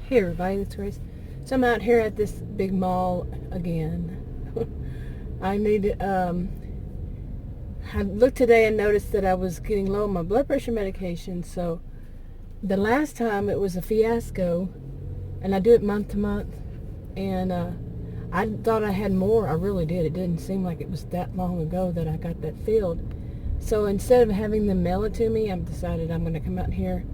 Hey everybody, it's Grace. So I'm out here at this big mall again. I need I looked today and noticed that I was getting low on my blood pressure medication. So the last time it was a fiasco, and I do it month to month. And I thought I had more. I really did. It didn't seem like it was that long ago that I got that filled. So instead of having them mail it to me, I've decided I'm going to come out here,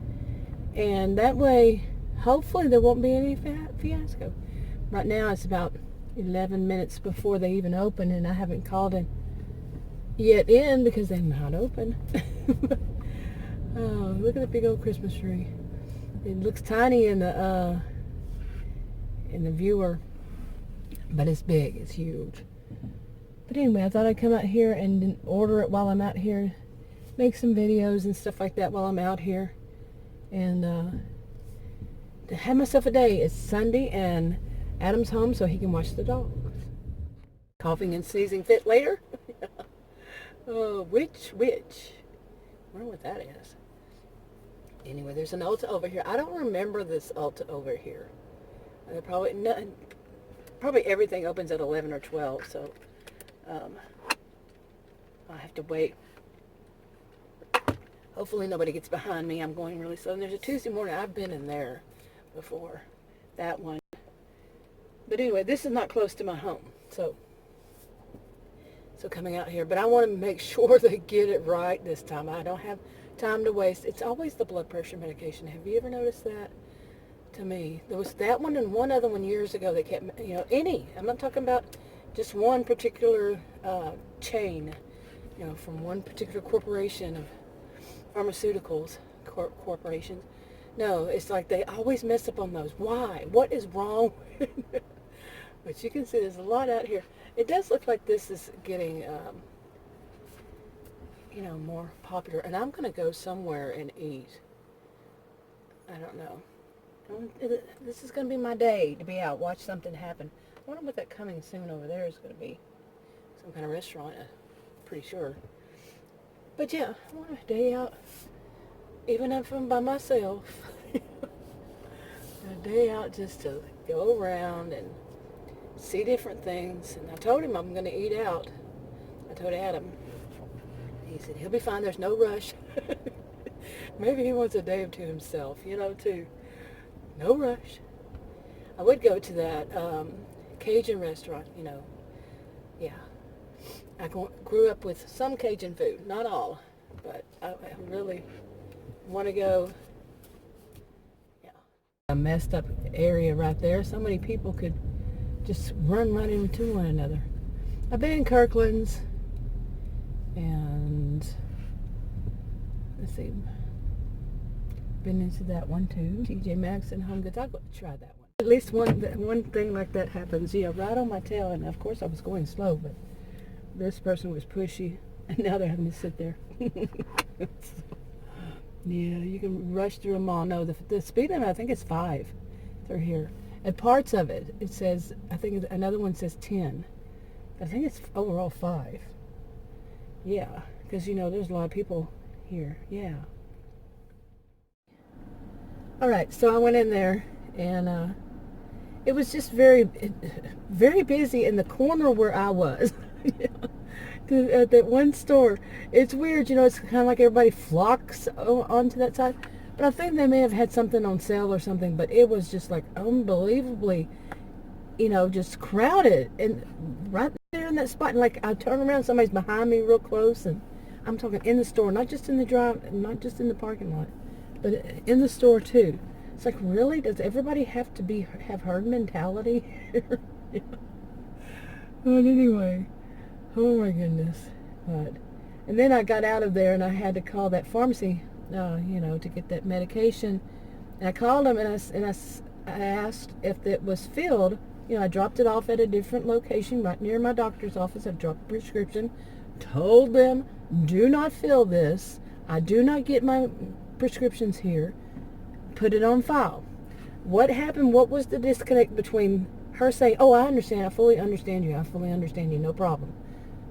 and that way hopefully there won't be any fiasco. Right now it's about 11 minutes before they even open, and I haven't called in yet because they're not open. Oh, look at the big old Christmas tree. It looks tiny in the viewer, but it's big. It's huge. But anyway, I thought I'd come out here and order it while I'm out here, make some videos and stuff like that while I'm out here, and to have myself a day. It's Sunday and Adam's home so he can watch the dogs. Coughing and sneezing fit later. Oh, which? I wonder what that is. Anyway, there's an Ulta over here. I don't remember this Ulta over here. Probably everything opens at 11 or 12, so I'll have to wait. Hopefully nobody gets behind me. I'm going really slow. And there's a Tuesday morning. I've been in there before, that one. But anyway, this is not close to my home, so coming out here. But I want to make sure they get it right this time. I don't have time to waste. It's always the blood pressure medication. Have you ever noticed that? To me, there was that one and one other one years ago that kept, I'm not talking about just one particular chain, from one particular corporation of pharmaceuticals corporations. No, it's like they always mess up on those. Why? What is wrong? But you can see there's a lot out here. It does look like this is getting, more popular. And I'm going to go somewhere and eat. I don't know. This is going to be my day to be out, watch something happen. I wonder what that coming soon over there is going to be. Some kind of restaurant, I'm pretty sure. But yeah, I want a day out. Even if I'm by myself, a day out just to go around and see different things. And I told him I'm going to eat out. I told Adam. He said he'll be fine. There's no rush. Maybe he wants a day to himself, too. No rush. I would go to that Cajun restaurant, Yeah. I grew up with some Cajun food. Not all, but I really want to go. Yeah, a messed up area right there. So many people could just run right into one another. I've been in Kirkland's, and let's see, been into that one too. TJ Maxx and Home Goods. I'll go try that one. At least one thing like that happens. Yeah, right on my tail. And of course I was going slow, but this person was pushy, and now they're having to sit there. Yeah, you can rush through them all. No, the speed limit, I think, is 5 through here. And parts of it, it says, I think another one says 10. I think it's overall 5. Yeah, because, there's a lot of people here. Yeah. All right, so I went in there, and it was just very, very busy in the corner where I was. At that one store. It's weird, it's kind of like everybody flocks onto that side. But I think they may have had something on sale or something, but it was just like unbelievably, just crowded. And right there in that spot, and like I turn around, somebody's behind me real close, and I'm talking in the store, not just in the not just in the parking lot, but in the store too. It's like, really? Does everybody have to have herd mentality? Yeah. But anyway. Oh my goodness. And then I got out of there and I had to call that pharmacy, to get that medication. And I called them and I asked if it was filled. I dropped it off at a different location right near my doctor's office. I dropped the prescription, told them, do not fill this. I do not get my prescriptions here. Put it on file. What happened? What was the disconnect between her saying, oh, I understand, I fully understand you, no problem,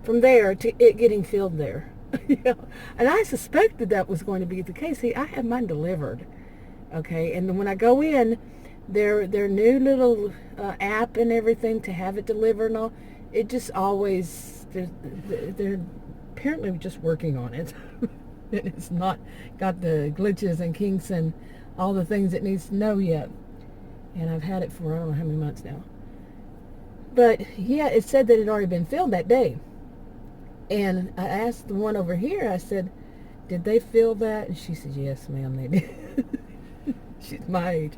from there to it getting filled there? And I suspected that was going to be the case. See, I had mine delivered, okay, and when I go in, their new little app and everything to have it delivered and all, it just always, they're apparently just working on it. It's not got the glitches and kinks and all the things it needs to know yet. And I've had it for I don't know how many months now. But yeah, it said that it had already been filled that day. And I asked the one over here, I said, did they fill that? And she said, yes, ma'am, they did. She's my age.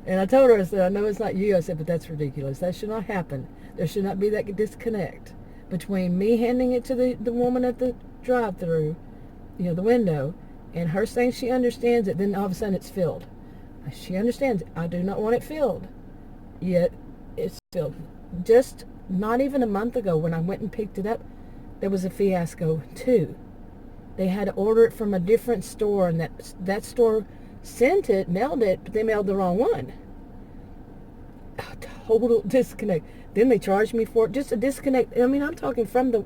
And I told her, I said, I know it's not you. I said, but that's ridiculous. That should not happen. There should not be that disconnect between me handing it to the woman at the drive-thru, the window, and her saying she understands it, then all of a sudden it's filled. She understands it. I do not want it filled. Yet it's filled. Just not even a month ago when I went and picked it up, there was a fiasco too. They had to order it from a different store, and that store sent it, mailed it, but they mailed the wrong one. A total disconnect. Then they charged me for it. Just a disconnect. I mean, I'm talking from the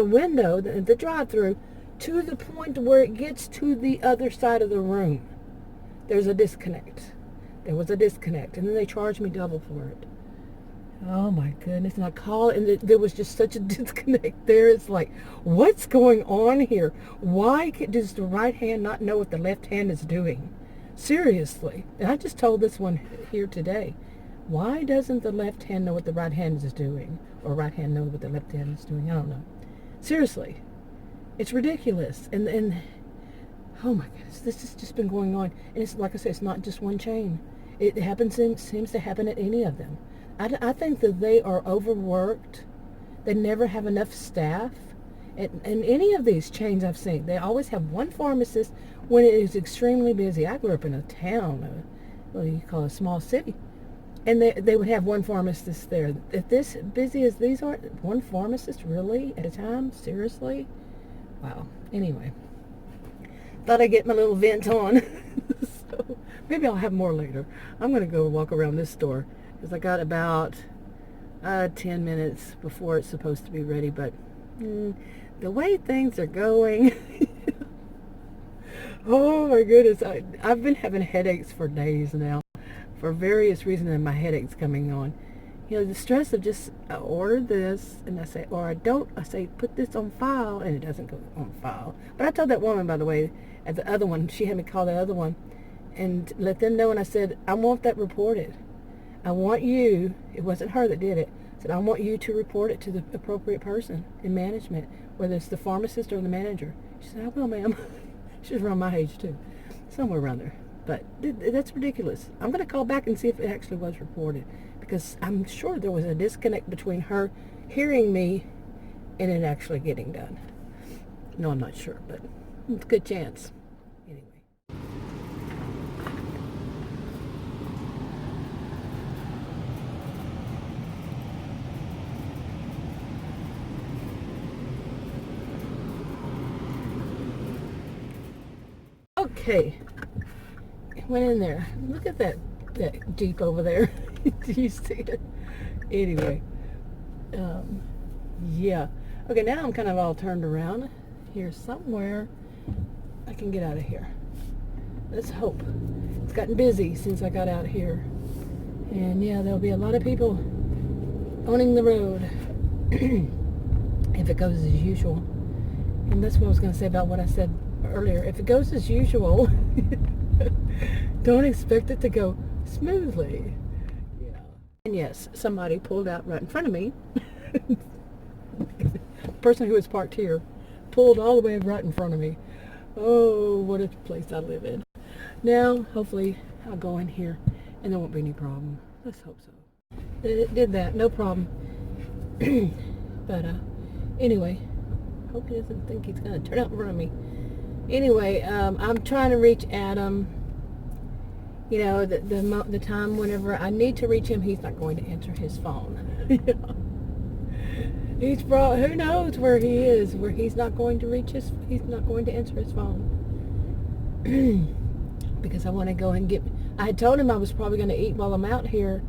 window, the drive-through, to the point where it gets to the other side of the room. There's a disconnect. There was a disconnect, and then they charged me double for it. Oh my goodness. And I called, and there was just such a disconnect there. It's like, what's going on here? Why does the right hand not know what the left hand is doing? Seriously. And I just told this one here today. Why doesn't the left hand know what the right hand is doing? Or right hand know what the left hand is doing? I don't know. Seriously. It's ridiculous. And oh my goodness, this has just been going on. And it's like I said, it's not just one chain. It seems to happen at any of them. I think that they are overworked. They never have enough staff. And any of these chains I've seen, they always have one pharmacist when it is extremely busy. I grew up in a town, what do you call it, a small city. And they would have one pharmacist there. If this busy as these are, one pharmacist really at a time? Seriously? Wow. Anyway. Thought I'd get my little vent on. So maybe I'll have more later. I'm going to go walk around this store because I got about 10 minutes before it's supposed to be ready. But the way things are going, oh my goodness, I've been having headaches for days now for various reasons, and my headache's coming on. The stress of just, I ordered this, and I say, or I don't, I say, put this on file, and it doesn't go on file. But I told that woman, by the way, at the other one, she had me call the other one, and let them know, and I said, I want that reported. I want you, it wasn't her that did it, I said, I want you to report it to the appropriate person in management, whether it's the pharmacist or the manager. She said, I will, ma'am. She's around my age, too. Somewhere around there. But that's ridiculous. I'm going to call back and see if it actually was reported, because I'm sure there was a disconnect between her hearing me and it actually getting done. No, I'm not sure, but it's a good chance. Anyway. Okay. Went in there. Look at that Jeep over there. Do you see it? Anyway, yeah. Okay, now I'm kind of all turned around here somewhere. I can get out of here. Let's hope. It's gotten busy since I got out here. And yeah, there'll be a lot of people owning the road if it goes as usual. And that's what I was going to say about what I said earlier. If it goes as usual, don't expect it to go smoothly. Yeah. And yes, somebody pulled out right in front of me. The person who was parked here pulled all the way right in front of me. Oh, what a place I live in. Now, hopefully, I'll go in here and there won't be any problem. Let's hope so. It did that, no problem. But anyway, hope he doesn't think he's going to turn out in front of me. Anyway, I'm trying to reach Adam. The time whenever I need to reach him, he's not going to answer his phone. Who knows where he is, where he's not going to answer his phone. Because I want to go and I had told him I was probably going to eat while I'm out here,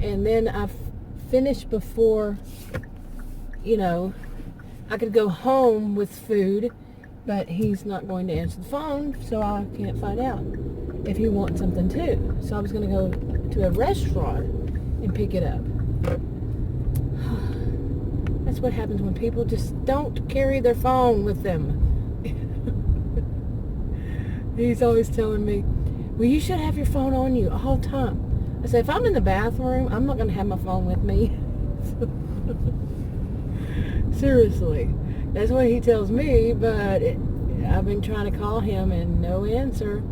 and then I finished before, I could go home with food, but he's not going to answer the phone, so I can't find out. if he wants something too. So I was going to go to a restaurant and pick it up. That's what happens when people just don't carry their phone with them. He's always telling me, well, you should have your phone on you all the time. I said, if I'm in the bathroom, I'm not going to have my phone with me. Seriously. That's what he tells me, but I've been trying to call him and no answer.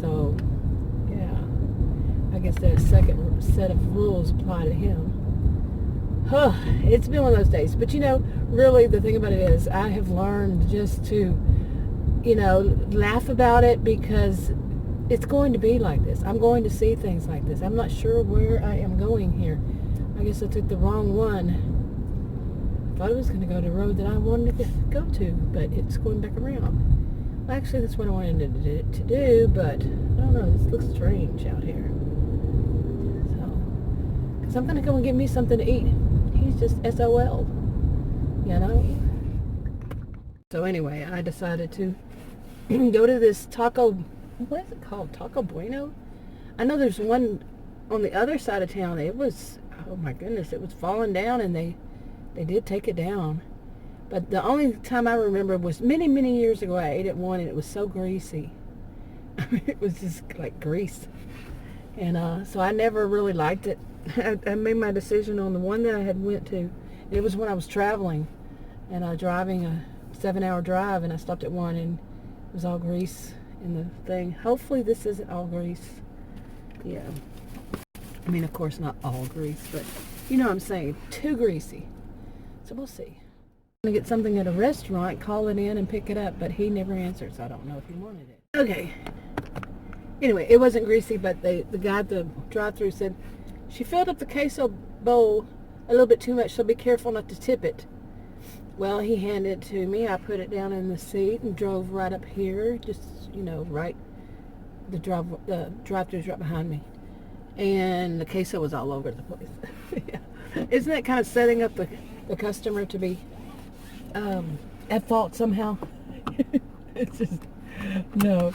So, yeah. I guess that second set of rules apply to him. It's been one of those days. But, really the thing about it is I have learned just to, laugh about it because it's going to be like this. I'm going to see things like this. I'm not sure where I am going here. I guess I took the wrong one. Thought it was going to go the road that I wanted to go to, but it's going back around. Well, actually, that's what I wanted to do, but I don't know. This looks strange out here. So, because I'm going to go and get me something to eat. He's just SOL, So anyway, I decided to go to this taco. What is it called? Taco Bueno? I know there's one on the other side of town. It was, oh my goodness, it was falling down, and they did take it down. But the only time I remember was many, many years ago. I ate at one, and it was so greasy. It was just like grease. And so I never really liked it. I made my decision on the one that I had went to. It was when I was traveling, and driving a 7-hour drive, and I stopped at one, and it was all grease in the thing. Hopefully this isn't all grease. Yeah. I mean, of course, not all grease, but you know what I'm saying. Too greasy. So we'll see. I'm going to get something at a restaurant, call it in, and pick it up, but he never answered, so I don't know if he wanted it. Okay. Anyway, it wasn't greasy, but the guy at the drive-thru said, she filled up the queso bowl a little bit too much, so be careful not to tip it. Well, he handed it to me. I put it down in the seat and drove right up here, just, right, the drive-thru's right behind me. And the queso was all over the place. Yeah. Isn't that kind of setting up the customer to be at fault somehow? It's just, no,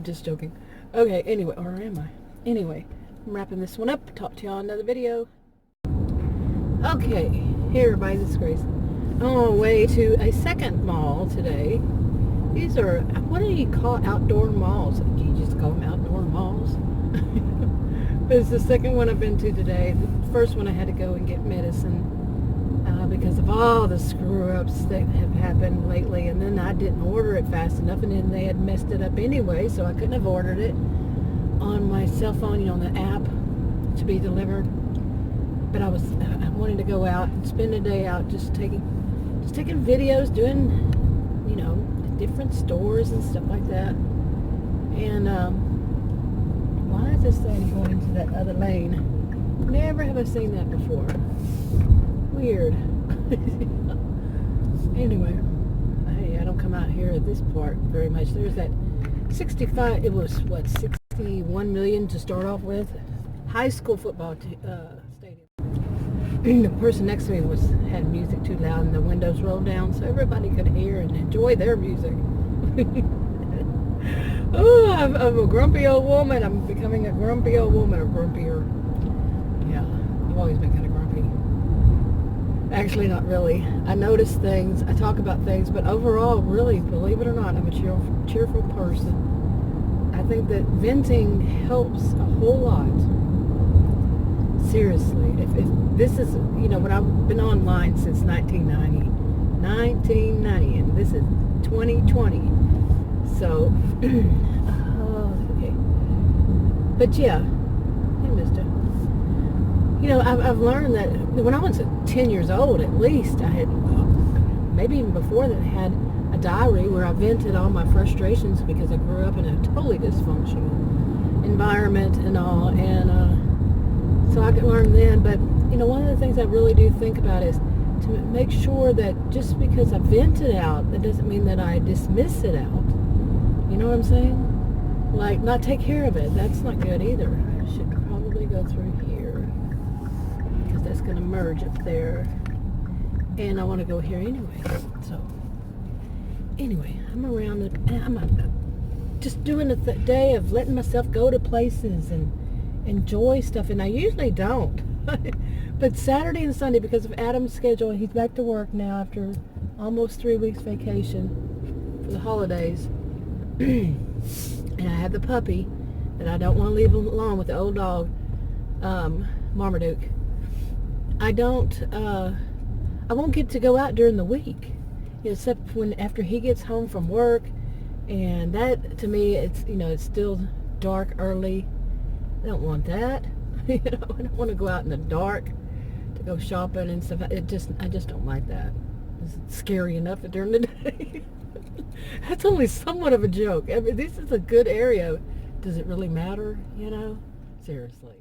just joking. Okay, anyway, or am I? Anyway, I'm wrapping this one up. Talk to y'all in another video. Okay, hey everybody, this is Grace. I'm on my way to a second mall today. These are, what do you call outdoor malls? Do you just call them outdoor malls? But it's the second one I've been to today. The first one I had to go and get medicine because of all the screw-ups that have happened lately, and then I didn't order it fast enough, and then they had messed it up anyway, so I couldn't have ordered it on my cell phone, on the app to be delivered. But I wanted to go out and spend a day out just taking videos, doing, different stores and stuff like that. And why is this thing going into that other lane? Never have I seen that before. Weird. Anyway, hey, I don't come out here at this part very much. There's that 65, it was what, 61 million to start off with, high school football stadium. The person next to me had music too loud and the windows rolled down so everybody could hear and enjoy their music. Oh, I'm a grumpy old woman. I'm becoming a grumpy old woman, or grumpier. Yeah, I've always been kind of grumpy. Actually, not really. I notice things, I talk about things, but overall, really, believe it or not, I'm a cheerful person. I think that venting helps a whole lot. Seriously. If this is, when I've been online since 1990, and this is 2020. So, okay. But yeah, hey, mister. I've learned that when I was 10 years old, at least, I had, maybe even before that, had a diary where I vented all my frustrations because I grew up in a totally dysfunctional environment and all, and so I could learn then. But, one of the things I really do think about is to make sure that just because I vent it out, that doesn't mean that I dismiss it out. You know what I'm saying? Like, not take care of it. That's not good either. I should probably go through here, because that's going to merge up there. And I want to go here anyway. So, anyway, I'm around the... just doing a day of letting myself go to places and enjoy stuff, and I usually don't. But Saturday and Sunday, because of Adam's schedule, he's back to work now after almost 3 weeks vacation for the holidays. And I have the puppy that I don't want to leave him alone with the old dog, Marmaduke. I won't get to go out during the week, except when after he gets home from work, and that to me, it's still dark early. I don't want that. I don't want to go out in the dark to go shopping and stuff. I just don't like that. It's scary enough during the day. That's only somewhat of a joke. I mean, this is a good area. Does it really matter? Seriously.